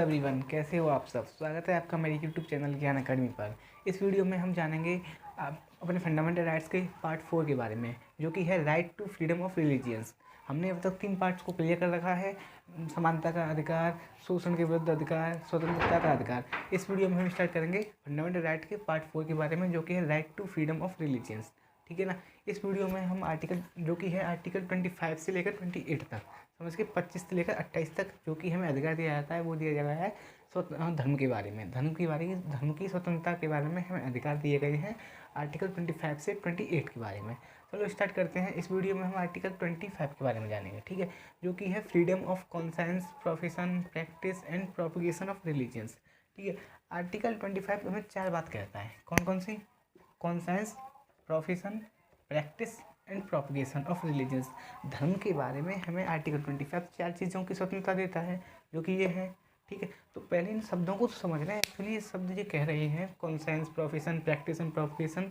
Everyone, कैसे हो आप सब। स्वागत है आपका मेरे यूट्यूब चैनल ज्ञान अकेडमी पर। इस वीडियो में हम जानेंगे अपने फंडामेंटल राइट्स के पार्ट 4 के बारे में, जो कि है right to freedom of religions. हमने अब तक 3 पार्ट्स को क्लियर कर रखा है। समानता का अधिकार, शोषण के विरुद्ध अधिकार, स्वतंत्रता का अधिकार। इस वीडियो में हम स्टार्ट करेंगे फंडामेंटल राइट के पार्ट 4 के बारे में, जो कि है right to freedom of religions. ठीक है ना। इस वीडियो में हम आर्टिकल जो कि है आर्टिकल 25 से लेकर 28 तक, समझ के 25 से लेकर 28 तक जो कि हमें अधिकार दिया जाता है, वो दिया जा रहा है धर्म के बारे में। धर्म की स्वतंत्रता के बारे में हमें अधिकार दिए गए हैं आर्टिकल 25 से 28 के बारे में। चलो स्टार्ट करते हैं। इस वीडियो में हम आर्टिकल 25 के बारे में जानेंगे, ठीक है, जो कि है freedom of conscience, profession, practice and propagation of religions. ठीक है। आर्टिकल 25 हमें 4 बात कहता है। कौन कौन सी? Conscience, profession, practice and propagation of religions. धर्म के बारे में हमें आर्टिकल 25 4 चीज़ों की स्वतंत्रता देता है, जो कि ये है। ठीक है। तो पहले इन शब्दों को तो समझना है। एक्चुअली ये शब्द ये कह रहे हैं conscience, profession, practice and propagation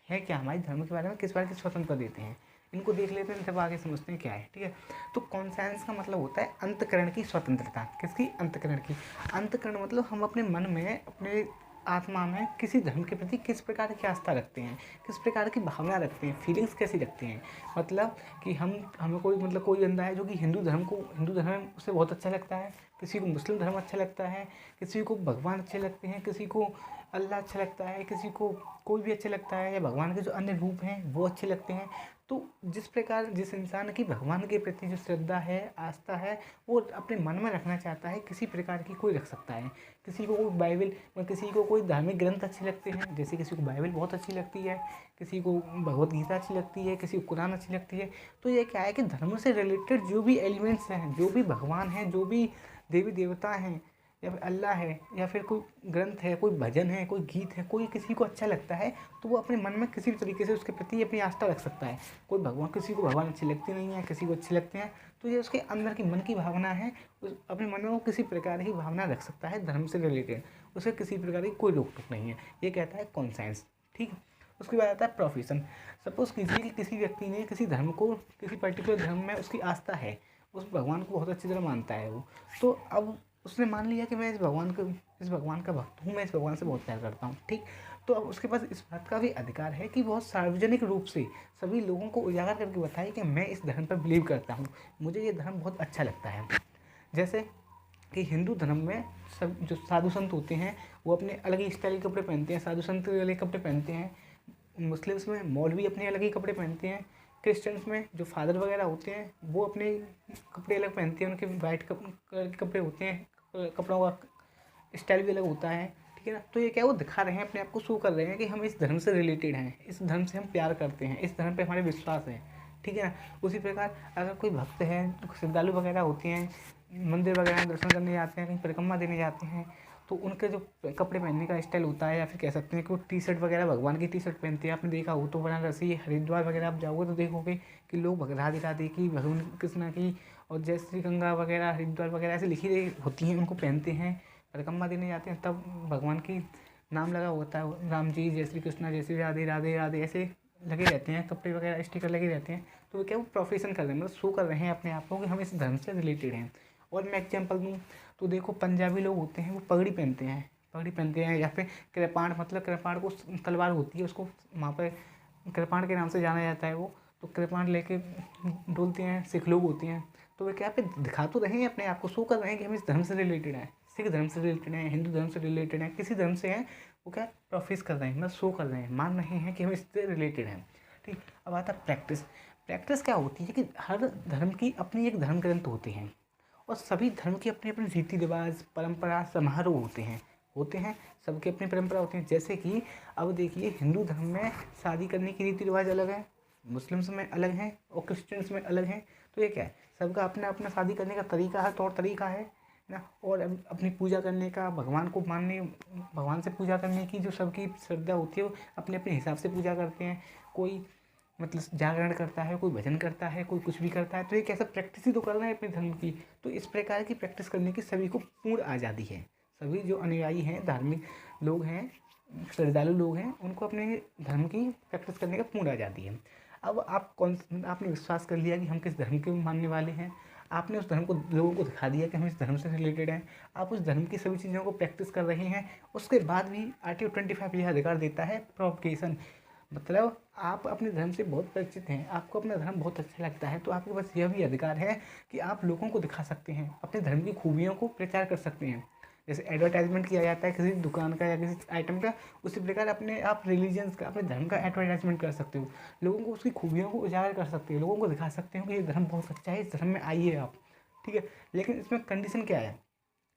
है क्या, हमारे धर्म के बारे में किस बारे की स्वतंत्रता देते हैं। इनको देख लेते हैं, तब आगे समझते हैं क्या है। ठीक है। तो कॉन्साइंस का मतलब होता है अंतःकरण की स्वतंत्रता। किसकी? अंतःकरण की। अंतःकरण मतलब हम अपने मन में, अपने आत्मा में किसी धर्म के प्रति किस प्रकार की आस्था रखते हैं, किस प्रकार की भावना रखते हैं, फीलिंग्स कैसी रखते हैं। मतलब कि हमें कोई बंदा है जो कि हिंदू धर्म उसे बहुत अच्छा लगता है, किसी को मुस्लिम धर्म अच्छा लगता है, किसी को भगवान अच्छे लगते हैं, किसी को अल्लाह अच्छा लगता है, किसी को कोई भी अच्छा लगता है, या भगवान के जो अन्य रूप हैं वो अच्छे लगते हैं। तो जिस इंसान की भगवान के प्रति जो श्रद्धा है, आस्था है, वो अपने मन में रखना चाहता है, किसी प्रकार की कोई रख सकता है। किसी को बाइबल, किसी को कोई धार्मिक ग्रंथ अच्छे लगते हैं, जैसे किसी को बाइबल बहुत अच्छी लगती है, किसी को भगवत गीता अच्छी लगती है, किसी को कुरान अच्छी लगती है। तो ये क्या है कि धर्म से रिलेटेड जो भी एलिमेंट्स हैं, जो भी भगवान हैं, जो भी देवी देवता हैं, या फिर अल्लाह है, या फिर कोई ग्रंथ है, कोई भजन है, कोई गीत है, कोई किसी को अच्छा लगता है, तो वो अपने मन में किसी भी तरीके से उसके प्रति अपनी आस्था रख सकता है। कोई भगवान, किसी को भगवान अच्छे लगते नहीं है, किसी को अच्छे लगते हैं, तो ये उसके अंदर की मन की भावना है। उस अपने मन में वो किसी प्रकार की भावना रख सकता है धर्म से रिलेटेड, उसे किसी प्रकार की कोई रोक टोक नहीं है। ये कहता है कॉन्साइंस। ठीक है। उसके बाद आता है प्रोफेशन। सपोज कीजिए कि किसी व्यक्ति ने किसी धर्म को, किसी पर्टिकुलर धर्म में उसकी आस्था है, उस भगवान को बहुत अच्छी तरह मानता है वो। तो अब उसने मान लिया कि मैं इस भगवान का भक्त हूँ, मैं इस भगवान से बहुत प्यार करता हूँ। ठीक। तो अब उसके पास इस बात का भी अधिकार है कि बहुत सार्वजनिक रूप से सभी लोगों को उजागर करके बताए कि मैं इस धर्म पर बिलीव करता हूँ, मुझे ये धर्म बहुत अच्छा लगता है। जैसे कि हिंदू धर्म में सब जो साधु संत होते हैं, वो अपने अलग ही स्टाइल के कपड़े पहनते हैं, साधु संत अलग कपड़े पहनते हैं। मुस्लिम्स में मौलवी अपने अलग ही कपड़े पहनते हैं। क्रिश्चियंस में जो फादर वगैरह होते हैं, वो अपने कपड़े अलग पहनते हैं, उनके वाइट कलर के कपड़े होते हैं, कपड़ों का स्टाइल भी अलग होता है। ठीक है ना। तो ये क्या, वो दिखा रहे हैं, अपने आप को शो कर रहे हैं कि हम इस धर्म से रिलेटेड हैं, इस धर्म से हम प्यार करते हैं, इस धर्म पे हमारे विश्वास है। ठीक है ना। उसी प्रकार अगर कोई भक्त है, श्रद्धालु वगैरह होते हैं, मंदिर वगैरह में दर्शन करने जाते हैं, कहीं परिक्रमा देने जाते हैं, तो उनके जो कपड़े पहनने का स्टाइल होता है, या फिर कह सकते हैं कि वो टी शर्ट वगैरह, भगवान की टी शर्ट पहनते हैं। आपने देखा हो तो बनारसी, हरिद्वार वगैरह आप जाओगे तो देखोगे कि लोग राधे राधे की, भगवान कृष्णा की और जय श्री गंगा वगैरह, हरिद्वार वगैरह ऐसे लिखी रही होती हैं, उनको पहनते हैं। परिक्रमा देने जाते हैं तब भगवान की नाम लगा होता है, राम जी, जय श्री कृष्णा, जय श्री राधे राधे राधे, ऐसे लगे रहते हैं, कपड़े वगैरह स्टिकर लगे रहते हैं। तो वो क्या, वो प्रोफेशन कर रहे हैं, मतलब शो कर रहे हैं अपने आप को कि हम इस धर्म से रिलेटेड हैं। और मैं एग्जांपल दूँ तो देखो, पंजाबी लोग होते हैं, वो पगड़ी पहनते हैं, या फिर कृपाण, मतलब कृपाण को तलवार होती है, उसको वहाँ पर कृपाण के नाम से जाना जाता है वो। तो कृपाण लेके डोलते हैं, सिख लोग होते हैं। तो वे क्या पे दिखा तो रहे हैं, अपने आप को शो कर रहे हैं कि हम इस धर्म से रिलेटेड हैं, सिख धर्म से रिलेटेड हैं, हिंदू धर्म से रिलेटेड हैं, किसी धर्म से हैं, वो क्या प्रोफेस कर रहे हैं, मतलब शो कर रहे हैं, मान रहे हैं कि हम इससे रिलेटेड हैं। ठीक। अब आता है प्रैक्टिस। प्रैक्टिस क्या होती है कि हर धर्म की अपनी एक धर्म ग्रंथ होते हैं, और सभी धर्म के अपने अपने रीति रिवाज, परंपरा, समारोह होते हैं, सबके अपनी परंपरा होती है। जैसे कि अब देखिए, हिंदू धर्म में शादी करने की रीति रिवाज अलग है, मुस्लिम्स में अलग हैं, और क्रिश्चियंस में अलग हैं। तो ये क्या है, सबका अपना अपना शादी करने का तरीका है, तौर तरीका है ना। और अपनी पूजा करने का, भगवान को मानने, भगवान से पूजा करने की जो सबकी श्रद्धा होती है, वो अपने अपने हिसाब से पूजा करते हैं। कोई मतलब जागरण करता है, कोई भजन करता है, कोई कुछ भी करता है। तो ये कैसा प्रैक्टिस ही तो कर रहे हैं अपने धर्म की। तो इस प्रकार की प्रैक्टिस करने की सभी को पूर्ण आज़ादी है। सभी जो अनुयायी हैं, धार्मिक लोग हैं, श्रद्धालु लोग हैं, उनको अपने धर्म की प्रैक्टिस करने का पूर्ण आज़ादी है। अब आपने विश्वास कर लिया कि हम किस धर्म के मानने वाले हैं। आपने उस धर्म को लोगों को दिखा दिया कि हम इस धर्म से रिलेटेड हैं, आप उस धर्म की सभी चीज़ों को प्रैक्टिस कर रहे हैं, उसके बाद भी आर्टिकल 25 यह अधिकार देता है प्रोवोकेशन। मतलब आप अपने धर्म से बहुत परिचित हैं, आपको अपना धर्म बहुत अच्छा लगता है, तो आपके पास यह भी अधिकार है कि आप लोगों को दिखा सकते हैं, अपने धर्म की खूबियों को प्रचार कर सकते हैं। जैसे एडवर्टाइजमेंट किया जाता है किसी दुकान का या किसी आइटम का, उसी प्रकार अपने आप रिलीजन्स का, अपने धर्म का एडवर्टाइजमेंट कर सकते हो, लोगों को उसकी खूबियों को उजागर कर सकते हो, लोगों को दिखा सकते हो कि ये धर्म बहुत अच्छा है, इस धर्म में आइए आप। ठीक है, लेकिन इसमें कंडीशन क्या है,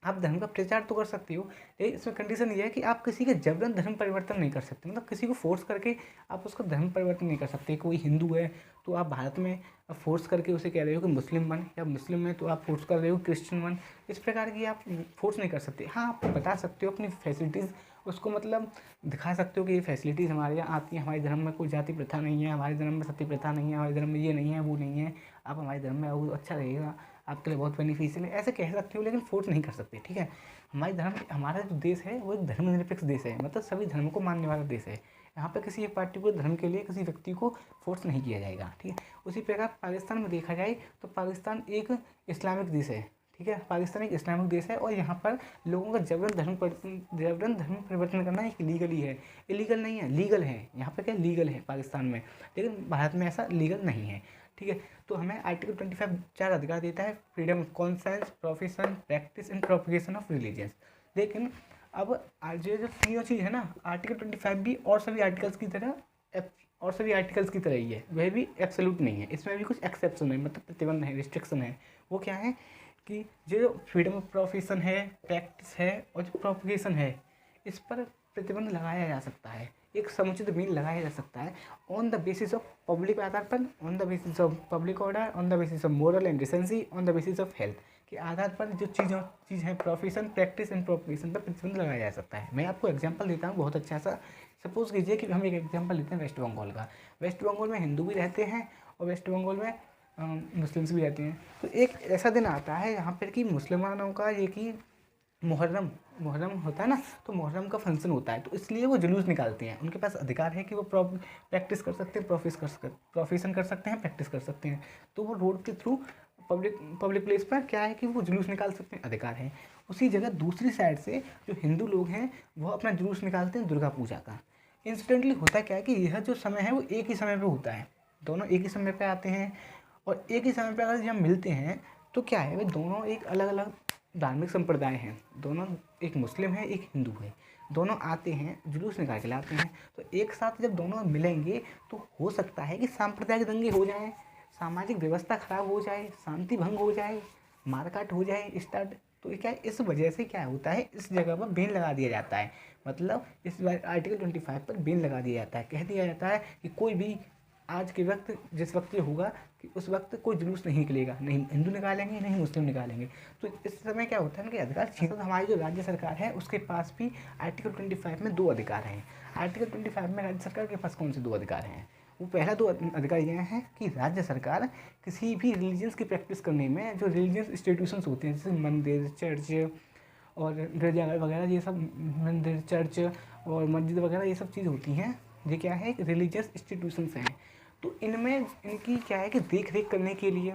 आप धर्म का प्रचार तो कर सकते हो, लेकिन इसमें कंडीशन ये है कि आप किसी का जबरन धर्म परिवर्तन नहीं कर सकते, मतलब किसी को फोर्स करके आप उसका धर्म परिवर्तन नहीं कर सकते। कोई हिंदू है तो आप भारत में फोर्स करके उसे कह रहे हो कि मुस्लिम बन, या मुस्लिम है तो आप फोर्स कर रहे हो क्रिश्चियन बन, इस प्रकार की आप फोर्स नहीं कर सकते। हाँ, आप बता सकते हो अपनी फैसिलिटीज़, उसको मतलब दिखा सकते हो कि ये फैसिलिटीज़ हमारे यहाँ आती हैं, हमारे धर्म में कोई जाति प्रथा नहीं है, हमारे धर्म में सती प्रथा नहीं है, हमारे धर्म में ये नहीं है वो नहीं है, आप हमारे धर्म में आओ अच्छा रहेगा, आपके लिए बहुत बेनिफिशियल है, ऐसे कह सकते हो, लेकिन फोर्स नहीं कर सकते। ठीक है, हमारे धर्म, हमारा जो देश है वो एक धर्मनिरपेक्ष देश है, मतलब सभी धर्मों को मानने वाला देश है। यहाँ पर किसी एक पार्टिकुलर धर्म के लिए किसी व्यक्ति को फोर्स नहीं किया जाएगा। ठीक है, उसी प्रकार पाकिस्तान में देखा जाए तो पाकिस्तान एक इस्लामिक देश है। ठीक है, पाकिस्तान एक इस्लामिक देश है और यहाँ पर लोगों का जबरन धर्म परिवर्तन करना एक लीगली है, इलीगल नहीं है, लीगल है। यहाँ पर क्या लीगल है पाकिस्तान में, लेकिन भारत में ऐसा लीगल नहीं है। ठीक है, तो हमें आर्टिकल 25 चार अधिकार देता है, freedom of conscience, profession, practice and propagation of religions. लेकिन अब ये जो तीनों चीज़ है ना, आर्टिकल 25 भी और सभी आर्टिकल्स की तरह ही है, वह भी एब्सोल्यूट नहीं है, इसमें भी कुछ एक्सेप्शन है, मतलब प्रतिबंध है, रिस्ट्रिक्शन है। वो क्या है कि जो फ्रीडम ऑफ प्रोफेशन है, प्रैक्टिस है और जो प्रोपगेशन है, इस पर प्रतिबंध लगाया जा सकता है, एक समुचित मील लगाया जा सकता है on the basis of public आधार पर, on the basis of public order, on the basis of moral and decency, on the basis of health के आधार पर जो चीज़ है प्रोफेशन, प्रैक्टिस एंड प्रोपगेशन पर प्रतिबंध लगाया जा सकता है। मैं आपको एग्जांपल देता हूँ बहुत अच्छा सा। सपोज कीजिए कि हम एक एग्जांपल लेते हैं वेस्ट बंगाल का। वेस्ट बंगाल में हिंदू भी रहते हैं और वेस्ट बंगाल में मुस्लिम्स भी रहते हैं। तो एक ऐसा दिन आता है यहाँ पर कि मुसलमानों का ये कि मुहर्रम होता है ना, तो मुहर्रम का फंक्शन होता है, तो इसलिए वो जुलूस निकालते हैं। उनके पास अधिकार है कि वो प्रैक्टिस कर सकते हैं, प्रोफेशन कर सकते हैं, प्रैक्टिस कर सकते हैं। तो वो रोड के थ्रू पब्लिक प्लेस पर क्या है कि वो जुलूस निकाल सकते हैं, अधिकार है। उसी जगह दूसरी साइड से जो हिंदू लोग हैं वो अपना जुलूस निकालते हैं दुर्गा पूजा का। इंसिडेंटली होता क्या है कि यह जो समय है वो एक ही समय पर होता है, दोनों एक ही समय पर आते हैं, और एक ही समय पर अगर जब मिलते हैं तो क्या है, वे दोनों एक अलग अलग धार्मिक संप्रदाय हैं, दोनों एक मुस्लिम है एक हिंदू है, दोनों आते हैं जुलूस निकाल के लाते हैं। तो एक साथ जब दोनों मिलेंगे तो हो सकता है कि सांप्रदायिक दंगे हो जाएं, सामाजिक व्यवस्था खराब हो जाए, शांति भंग हो जाए, मारकाट हो जाए स्टार्ट। तो क्या है, इस वजह से क्या होता है, इस जगह पर बैन लगा दिया जाता है, मतलब इस आर्टिकल 25 पर बैन लगा दिया जाता है। कह दिया जाता है कि कोई भी आज के वक्त जिस वक्त ये होगा कि उस वक्त कोई जुलूस नहीं निकलेगा, नहीं हिंदू निकालेंगे नहीं मुस्लिम निकालेंगे। तो इस समय क्या होता है ना कि अधिकार छीन, तो हमारी जो राज्य सरकार है उसके पास भी आर्टिकल 25 में 2 अधिकार हैं। आर्टिकल 25 में राज्य सरकार के पास कौन से 2 अधिकार हैं? वो पहला 2 अधिकार ये है कि राज्य सरकार किसी भी रिलीजियंस की प्रैक्टिस करने में जो रिलीजियस इंस्टीट्यूशंस होते हैं, जैसे मंदिर, चर्च और गिरजाघर वगैरह, ये सब मंदिर, चर्च और मस्जिद वगैरह ये सब चीज़ होती हैं, ये क्या है, रिलीजियस इंस्टीट्यूशंस हैं। तो इनमें इनकी क्या है कि देख रेख करने के लिए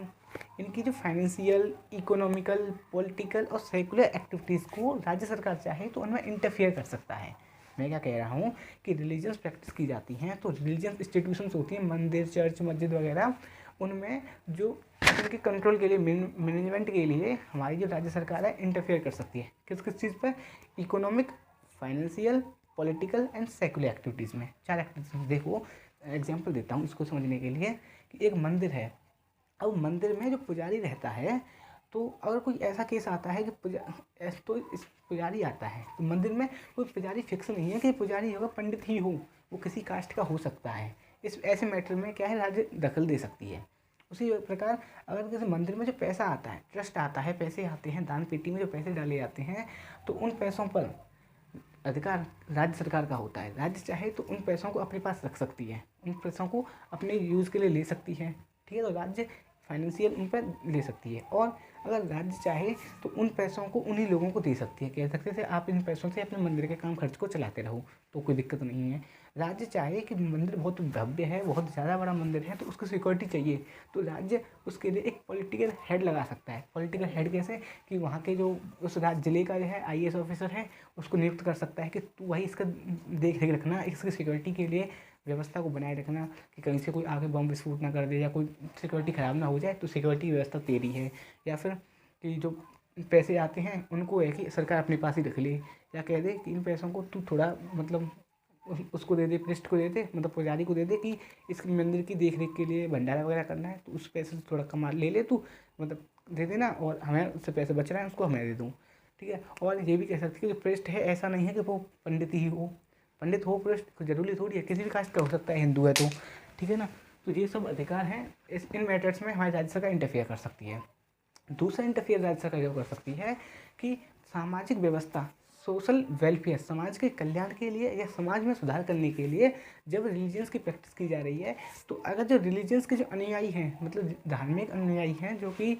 इनकी जो फाइनेंशियल, इकोनॉमिकल, पॉलिटिकल और सेकुलर एक्टिविटीज़ को राज्य सरकार चाहे तो उनमें इंटरफेयर कर सकता है। मैं क्या कह रहा हूँ कि रिलीजियस प्रैक्टिस की जाती हैं तो रिलीजियस इंस्टीट्यूशंस होती हैं, मंदिर, चर्च, मस्जिद वगैरह, उनमें जो उनके कंट्रोल के लिए, मैनेजमेंट के लिए हमारी जो राज्य सरकार है इंटरफेयर कर सकती है। किस किस चीज़ पर? Economic, financial, political and secular activities में। 4 एक्टिविटीज़। देखो एग्जाम्पल देता हूँ इसको समझने के लिए कि एक मंदिर है, अब मंदिर में जो पुजारी रहता है, तो अगर कोई ऐसा केस आता है कि पुजारी आता है, तो मंदिर में कोई पुजारी फिक्स नहीं है कि पुजारी होगा पंडित ही हो, वो किसी कास्ट का हो सकता है। इस ऐसे मैटर में क्या है, राज्य दखल दे सकती है। उसी प्रकार अगर किसी मंदिर में जो पैसा आता है, ट्रस्ट आता है, पैसे आते हैं, दान पेटी में जो पैसे डाले जाते हैं, तो उन पैसों पर अधिकार राज्य सरकार का होता है। राज्य चाहे तो उन पैसों को अपने पास रख सकती है, उन पैसों को अपने यूज़ के लिए ले सकती है। ठीक है, तो राज्य फाइनेंशियल उन पर ले सकती है। और अगर राज्य चाहे तो उन पैसों को उन्हीं लोगों को दे सकती है, कह सकते थे आप इन पैसों से अपने मंदिर के काम खर्च को चलाते रहो, तो कोई दिक्कत नहीं है। राज्य चाहे कि मंदिर बहुत भव्य है, बहुत ज़्यादा बड़ा मंदिर है, तो उसको सिक्योरिटी चाहिए, तो राज्य उसके लिए एक पॉलिटिकल हेड लगा सकता है। पॉलिटिकल हेड कैसे, कि वहाँ के जो उस जिले का जो है IAS ऑफिसर है, उसको नियुक्त कर सकता है कि तू वही इसका देख रेख रखना, इसकी सिक्योरिटी के लिए व्यवस्था को बनाए रखना, कि कहीं से कोई आगे बम विस्फोट ना कर दे या कोई सिक्योरिटी ख़राब ना हो जाए, तो सिक्योरिटी व्यवस्था तेरी है। या फिर कि जो पैसे आते हैं उनको है कि सरकार अपने पास ही रख ले, या कह दे कि इन पैसों को तू थोड़ा मतलब उसको दे दे, प्रेस्ट को दे दे, मतलब पुजारी को दे दे कि इस मंदिर की देख रेख के लिए भंडारा वगैरह करना है, तो उस पैसे से थोड़ा कमा ले ले तू, मतलब दे देना, और हमें उससे पैसे बच रहे हैं उसको हमें दे दूँ, ठीक है। और ये भी कह सकते हैं कि जो प्रेस्ट है ऐसा नहीं है कि वो पंडित ही हो, पंडित हो प्रेस्ट जरूरी थोड़ी है, किसी भी कास्ट का हो सकता है, हिंदू है तो, ठीक है ना। तो ये सब अधिकार हैं, इन मैटर्स में हमारी राज्य सरकार इंटरफेयर कर सकती है। दूसरा इंटरफेयर राज्य सरकार क्या कर सकती है कि सामाजिक व्यवस्था, सोशल वेलफेयर, समाज के कल्याण के लिए या समाज में सुधार करने के लिए जब रिलीजियंस की प्रैक्टिस की जा रही है, तो अगर जो रिलीजियंस के जो अनुयायी हैं, मतलब धार्मिक अनुयायी हैं, जो कि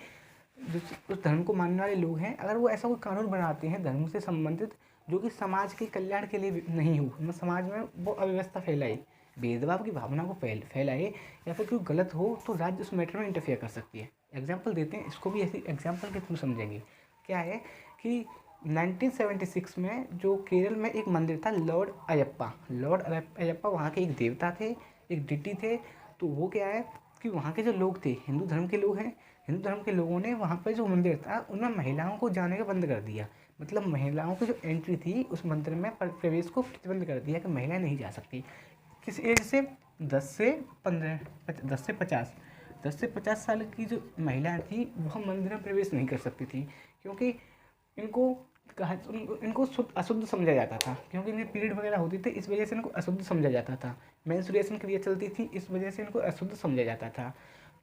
उस धर्म को मानने वाले लोग हैं, अगर वो ऐसा कोई कानून बनाते हैं धर्म से संबंधित जो कि समाज के कल्याण के लिए नहीं हो, मतलब समाज में वो अव्यवस्था फैलाए, भेदभाव की भावना को फैलाए, या फिर कोई गलत हो, तो राज्य उस मैटर में इंटरफेयर कर सकती है। एग्जाम्पल देते हैं, इसको भी ऐसी एग्जाम्पल के थ्रू समझेंगे। क्या है कि 1976 में जो केरल में एक मंदिर था लॉर्ड अयप्पा वहाँ के एक देवता थे, एक डिटी थे। तो वो क्या है कि वहाँ के जो लोग थे, हिंदू धर्म के लोग हैं, हिंदू धर्म के लोगों ने वहाँ पर जो मंदिर था उनमें महिलाओं को जाने का बंद कर दिया, मतलब महिलाओं की जो एंट्री थी उस मंदिर में प्रवेश को प्रतिबंध कर दिया कि महिलाएं नहीं जा सकती। किस एज से 10 से 50 साल की जो महिलाएं थी वह मंदिर में प्रवेश नहीं कर सकती थी, क्योंकि इनको इनको अशुद्ध समझा जाता था, क्योंकि इनके पीरियड वगैरह होती थी, इस वजह से इनको अशुद्ध समझा जाता था। मेंस्ट्रुएशन क्रिया चलती थी, इस वजह से इनको अशुद्ध समझा जाता था।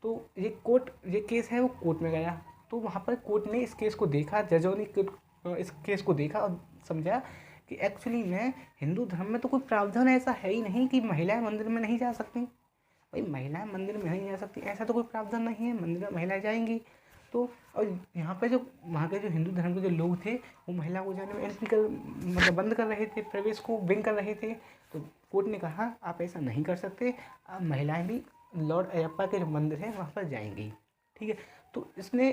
तो ये केस है वो कोर्ट में गया, तो वहाँ पर कोर्ट ने इस केस को देखा, जजों ने इस केस को देखा और समझा कि एक्चुअली में हिंदू धर्म में तो कोई प्रावधान ऐसा है ही नहीं कि महिलाएं मंदिर में नहीं जा सकती। भाई महिलाएं मंदिर में नहीं जा सकती, ऐसा तो कोई प्रावधान नहीं है, मंदिर में महिलाएं जाएंगी। तो और यहाँ पे जो वहाँ के जो हिंदू धर्म के जो लोग थे वो महिला को जाने में एंट्री कर मतलब बंद कर रहे थे, प्रवेश को बिंग कर रहे थे। तो कोर्ट ने कहा आप ऐसा नहीं कर सकते, आप महिलाएं भी लॉर्ड अयप्पा के जो मंदिर है वहाँ पर जाएंगी, ठीक है। तो इसने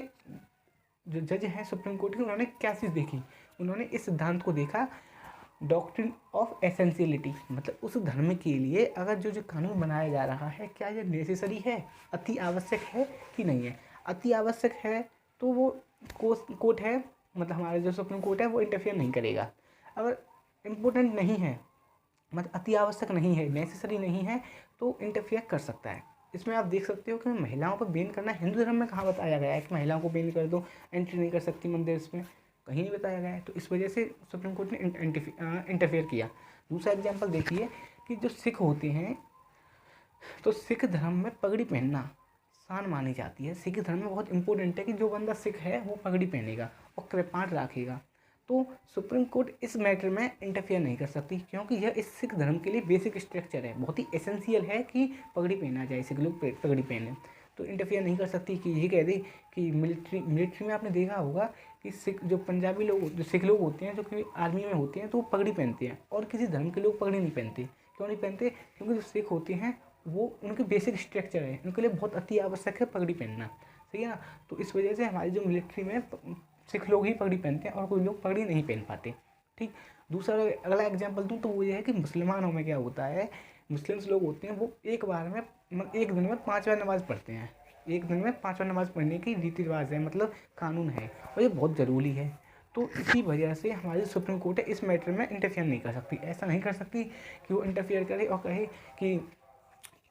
जो जज हैं सुप्रीम कोर्ट के, उन्होंने क्या चीज़ देखी, उन्होंने इस सिद्धांत को देखा, डॉक्ट्रिन ऑफ एसेंशियलिटी, मतलब उस धर्म के लिए अगर जो कानून बनाया जा रहा है क्या ये नेसेसरी है, अति आवश्यक है कि नहीं है। अति आवश्यक है तो वो कोर्ट है, मतलब हमारा जो सुप्रीम कोर्ट है वो इंटरफेयर नहीं करेगा। अगर इम्पोर्टेंट नहीं है, मतलब अति आवश्यक नहीं है, नेसेसरी नहीं है, तो इंटरफेयर कर सकता है। इसमें आप देख सकते हो कि महिलाओं को बैन करना हिंदू धर्म में कहाँ बताया गया है कि महिलाओं को बैन कर दो, एंट्री नहीं कर सकती मंदिर, इसमें कहीं नहीं बताया गया है। तो इस वजह से सुप्रीम कोर्ट ने इंटरफेयर किया। दूसरा एग्जाम्पल देखिए कि जो सिख होते हैं, तो सिख धर्म में पगड़ी पहनना शान मानी जाती है। सिख धर्म में बहुत इंपॉर्टेंट है कि जो बंदा सिख है वो पगड़ी पहनेगा और कृपाण रखेगा। तो सुप्रीम कोर्ट इस मैटर में इंटरफेयर नहीं कर सकती, क्योंकि यह इस सिख धर्म के लिए बेसिक स्ट्रक्चर है, बहुत ही एसेंशियल है कि पगड़ी पहना जाए, सिख लोग पगड़ी पहने। तो इंटरफेयर नहीं कर सकती कि ये कह दे कि मिलिट्री में आपने देखा होगा कि सिख जो पंजाबी लोग जो सिख लोग होते हैं जो कि आर्मी में होते हैं तो वो पगड़ी पहनते हैं, और किसी धर्म के लोग पगड़ी नहीं पहनते। क्यों नहीं पहनते? क्योंकि जो सिख होते हैं वो उनके बेसिक स्ट्रक्चर है, उनके लिए बहुत अति आवश्यक है पगड़ी पहनना, सही है ना। तो इस वजह से हमारी जो मिलिट्री में सिख लोग ही पगड़ी पहनते हैं और कोई लोग पगड़ी नहीं पहन पाते, ठीक। दूसरा अगला एग्जांपल दूँ तो वो ये है कि मुसलमानों में क्या होता है, मुस्लिम्स लोग होते हैं वो एक दिन में 5 बार नमाज़ पढ़ते हैं, एक दिन में 5 बार नमाज़ पढ़ने की रीति रिवाज है, मतलब कानून है, और ये बहुत ज़रूरी है। तो इसी वजह से हमारी सुप्रीम कोर्ट है इस मैटर में इंटरफेयर नहीं कर सकती। ऐसा नहीं कर सकती कि वो इंटरफेयर करे और कहे कि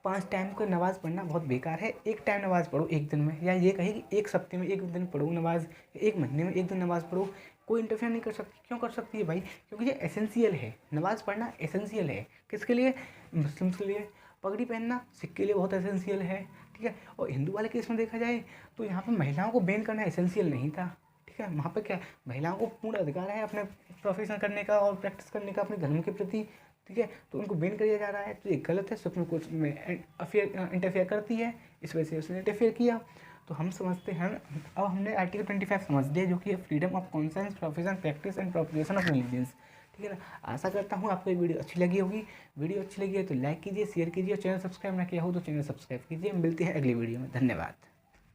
5 टाइम को नमाज़ पढ़ना बहुत बेकार है, एक टाइम नमाज़ पढ़ो एक दिन में, या ये कहे कि एक सप्ते में एक दिन पढ़ो नमाज़, एक महीने में एक दिन नमाज़ पढ़ो। कोई इंटरफेयर नहीं कर सकती। क्यों कर सकती है भाई? क्योंकि ये एसेंशियल है, नमाज़ पढ़ना एसेंशियल है। किसके लिए? मुस्लिम्स के लिए। पगड़ी पहनना सिख के लिए बहुत एसेंशियल है, ठीक है। और हिंदू वाले केस में देखा जाए तो यहाँ पर महिलाओं को बैन करना एसेंशियल नहीं था, ठीक है। वहाँ पर क्या महिलाओं को पूर्ण अधिकार है अपने प्रोफेशन करने का और प्रैक्टिस करने का अपने धर्म के प्रति, ठीक है। तो उनको बैन किया जा रहा है, तो ये गलत है, सुप्रीम कोर्ट में इंटरफेयर करती है, इस वजह से उसने इंटरफेयर किया। तो हम समझते हैं, अब हमने आर्टिकल 25 समझ लिया, जो कि है freedom of conscience, profession, practice and propagation of religions. ठीक है ना। आशा करता हूँ आपको ये वीडियो अच्छी लगी होगी। वीडियो अच्छी लगी है तो लाइक कीजिए, शेयर कीजिए, और चैनल सब्सक्राइब ना किया हो तो चैनल सब्सक्राइब कीजिए। मिलते हैं अगली वीडियो में। धन्यवाद।